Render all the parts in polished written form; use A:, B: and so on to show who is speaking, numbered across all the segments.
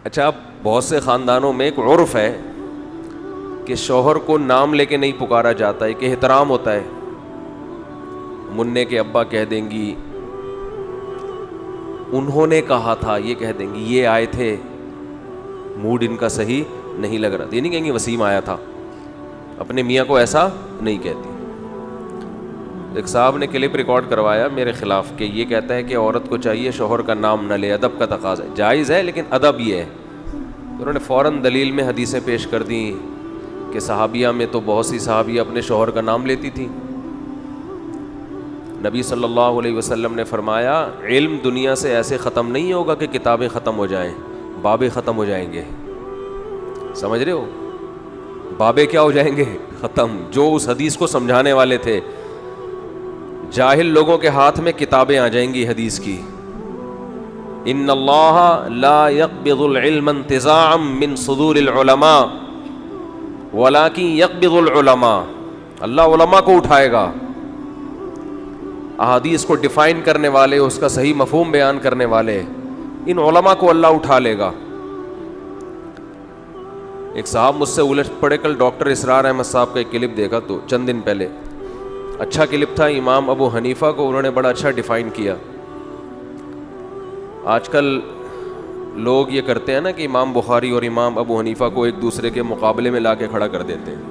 A: اچھا، اب بہت سے خاندانوں میں ایک عرف ہے کہ شوہر کو نام لے کے نہیں پکارا جاتا ہے، کہ احترام ہوتا ہے. منع کے ابا کہہ دیں گی انہوں نے کہا تھا، یہ کہہ دیں گی یہ آئے تھے، موڈ ان کا صحیح نہیں لگ رہا. یہ نہیں کہیں گے وسیم آیا تھا. اپنے میاں کو ایسا نہیں کہتی. ایک صاحب نے کلپ ریکارڈ کروایا میرے خلاف کہ یہ کہتا ہے کہ عورت کو چاہیے شوہر کا نام نہ لے، ادب کا تقاضا ہے. جائز ہے لیکن ادب یہ ہے. انہوں نے فوراً دلیل میں حدیثیں پیش کر دیں کہ صحابیہ میں تو بہت سی صحابیہ اپنے شوہر کا نام لیتی تھیں. نبی صلی اللہ علیہ وسلم نے فرمایا علم دنیا سے ایسے ختم نہیں ہوگا کہ کتابیں ختم ہو جائیں، بابیں ختم ہو جائیں گے. سمجھ رہے ہو؟ بابے کیا ہو جائیں گے؟ ختم. جو اس حدیث کو سمجھانے والے تھے، جاہل لوگوں کے ہاتھ میں کتابیں آ جائیں گی حدیث کی. ان اللہ لا يقبض العلم انتزاعا من صدور العلماء ولكن يقبض العلماء. اللہ علماء کو اٹھائے گا. احادیث کو ڈیفائن کرنے والے، اس کا صحیح مفہوم بیان کرنے والے، ان علماء کو اللہ اٹھا لے گا. ایک صاحب مجھ سے الجھ پڑے. کل ڈاکٹر اسرار احمد صاحب کا ایک کلپ دیکھا تو چند دن پہلے، اچھا کلپ تھا. امام ابو حنیفہ کو انہوں نے بڑا اچھا ڈیفائن کیا. آج کل لوگ یہ کرتے ہیں نا کہ امام بخاری اور امام ابو حنیفہ کو ایک دوسرے کے مقابلے میں لا کے کھڑا کر دیتے ہیں.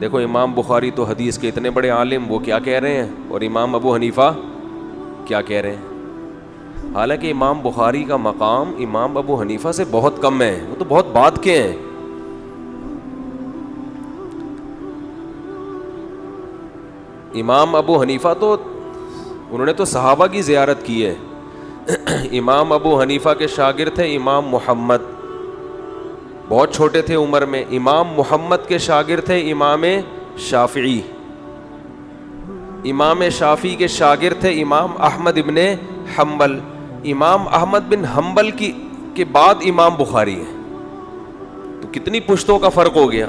A: دیکھو امام بخاری تو حدیث کے اتنے بڑے عالم، وہ کیا کہہ رہے ہیں، اور امام ابو حنیفہ کیا کہہ رہے ہیں. حالانکہ امام بخاری کا مقام امام ابو حنیفہ سے بہت کم ہے، وہ تو بہت بعد کے ہیں. امام ابو حنیفہ تو انہوں نے تو صحابہ کی زیارت کی ہے. امام ابو حنیفہ کے شاگرد تھے امام محمد، بہت چھوٹے تھے عمر میں. امام محمد کے شاگرد تھے امام شافعی. امام شافعی کے شاگرد تھے امام احمد ابن حنبل. امام احمد بن حنبل کے بعد امام بخاری ہے. تو کتنی پشتوں کا فرق ہو گیا.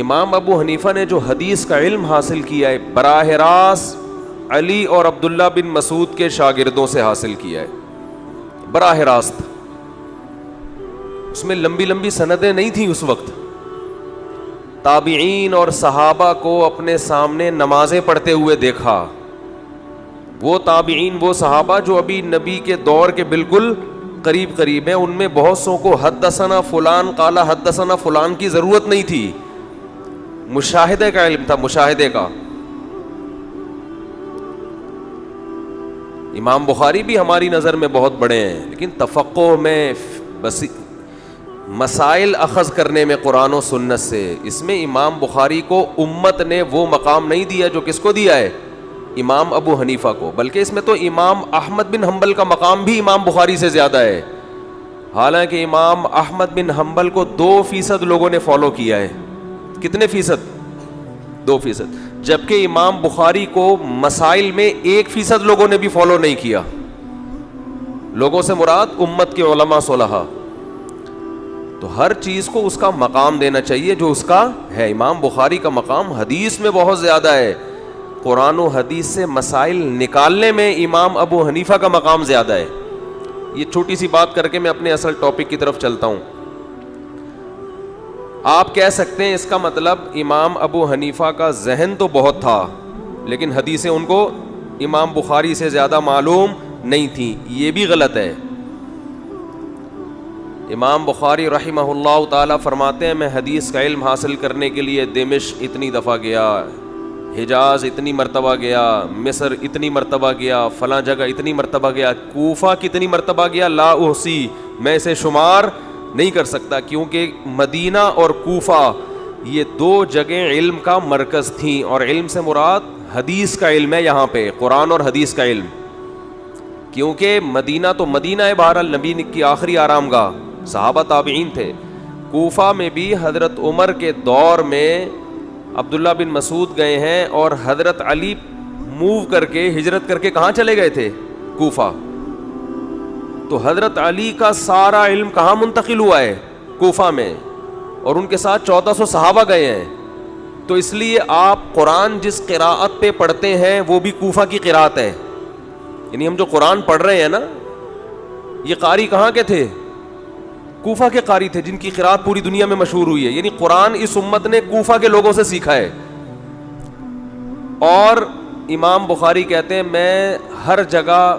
A: امام ابو حنیفہ نے جو حدیث کا علم حاصل کیا ہے براہ راست علی اور عبداللہ بن مسعود کے شاگردوں سے حاصل کیا ہے، براہ راست. اس میں لمبی لمبی سندیں نہیں تھیں اس وقت. تابعین اور صحابہ کو اپنے سامنے نمازیں پڑھتے ہوئے دیکھا. وہ تابعین، وہ صحابہ جو ابھی نبی کے دور کے بالکل قریب ہیں، ان میں بہت سو کو حدثنا فلان قال حدثنا فلان کی ضرورت نہیں تھی. مشاہدے کا علم تھا، مشاہدے کا. امام بخاری بھی ہماری نظر میں بہت بڑے ہیں، لیکن تفقہ میں، مسائل اخذ کرنے میں قرآن و سنت سے، اس میں امام بخاری کو امت نے وہ مقام نہیں دیا جو کس کو دیا ہے، امام ابو حنیفہ کو. بلکہ اس میں تو امام احمد بن حنبل کا مقام بھی امام بخاری سے زیادہ ہے. حالانکہ امام احمد بن حنبل کو 2% لوگوں نے فالو کیا ہے. کتنے فیصد؟ 2%. جبکہ امام بخاری کو مسائل میں 1% لوگوں نے بھی فالو نہیں کیا. لوگوں سے مراد امت کے علماء صلحاء. تو ہر چیز کو اس کا مقام دینا چاہیے جو اس کا ہے. امام بخاری کا مقام حدیث میں بہت زیادہ ہے. قرآن و حدیث سے مسائل نکالنے میں امام ابو حنیفہ کا مقام زیادہ ہے. یہ چھوٹی سی بات کر کے میں اپنے اصل ٹاپک کی طرف چلتا ہوں. آپ کہہ سکتے ہیں اس کا مطلب امام ابو حنیفہ کا ذہن تو بہت تھا لیکن حدیثیں ان کو امام بخاری سے زیادہ معلوم نہیں تھیں. یہ بھی غلط ہے. امام بخاری رحمہ اللہ تعالی فرماتے ہیں میں حدیث کا علم حاصل کرنے کے لیے دمشق اتنی دفعہ گیا، حجاز اتنی مرتبہ گیا، مصر اتنی مرتبہ گیا، فلاں جگہ اتنی مرتبہ گیا، کوفہ کتنی مرتبہ گیا، لا احصی، میں اسے شمار نہیں کر سکتا. کیونکہ مدینہ اور کوفہ یہ 2 جگہیں علم کا مرکز تھیں، اور علم سے مراد حدیث کا علم ہے یہاں پہ، قرآن اور حدیث کا علم. کیونکہ مدینہ تو مدینہ ہے، بہرحال نبی کی آخری آرام گاہ، صحابہ تابعین تھے. کوفہ میں بھی حضرت عمر کے دور میں عبداللہ بن مسعود گئے ہیں، اور حضرت علی موو کر کے، ہجرت کر کے کہاں چلے گئے تھے؟ کوفہ. تو حضرت علی کا سارا علم کہاں منتقل ہوا ہے؟ کوفہ میں، اور ان کے ساتھ 1400 صحابہ گئے ہیں. تو اس لیے آپ قرآن جس قراءت پہ پڑھتے ہیں وہ بھی کوفہ کی قراءت ہے. یعنی ہم جو قرآن پڑھ رہے ہیں نا، یہ قاری کہاں کے تھے؟ کوفہ کے قاری تھے، جن کی قرات پوری دنیا میں مشہور ہوئی ہے. یعنی قرآن اس امت نے کوفہ کے لوگوں سے سیکھا ہے. اور امام بخاری کہتے ہیں میں ہر جگہ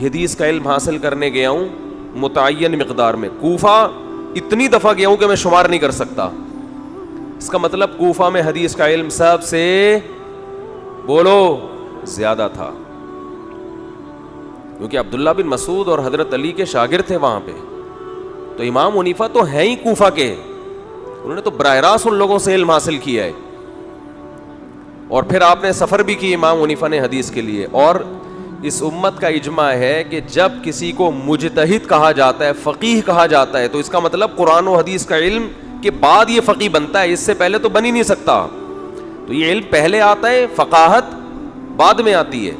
A: حدیث کا علم حاصل کرنے گیا ہوں متعین مقدار میں. کوفہ اتنی دفعہ گیا ہوں کہ میں شمار نہیں کر سکتا. اس کا مطلب کوفہ میں حدیث کا علم سب سے بولو زیادہ تھا، کیونکہ عبداللہ بن مسعود اور حضرت علی کے شاگرد تھے وہاں پہ. تو امام حنیفہ تو ہیں ہی کوفہ کے، انہوں نے تو براہ راست ان لوگوں سے علم حاصل کیا ہے. اور پھر آپ نے سفر بھی کی امام حنیفہ نے حدیث کے لیے. اور اس امت کا اجماع ہے کہ جب کسی کو مجتہد کہا جاتا ہے، فقیہ کہا جاتا ہے، تو اس کا مطلب قرآن و حدیث کا علم کے بعد یہ فقیہ بنتا ہے، اس سے پہلے تو بن ہی نہیں سکتا. تو یہ علم پہلے آتا ہے، فقاہت بعد میں آتی ہے.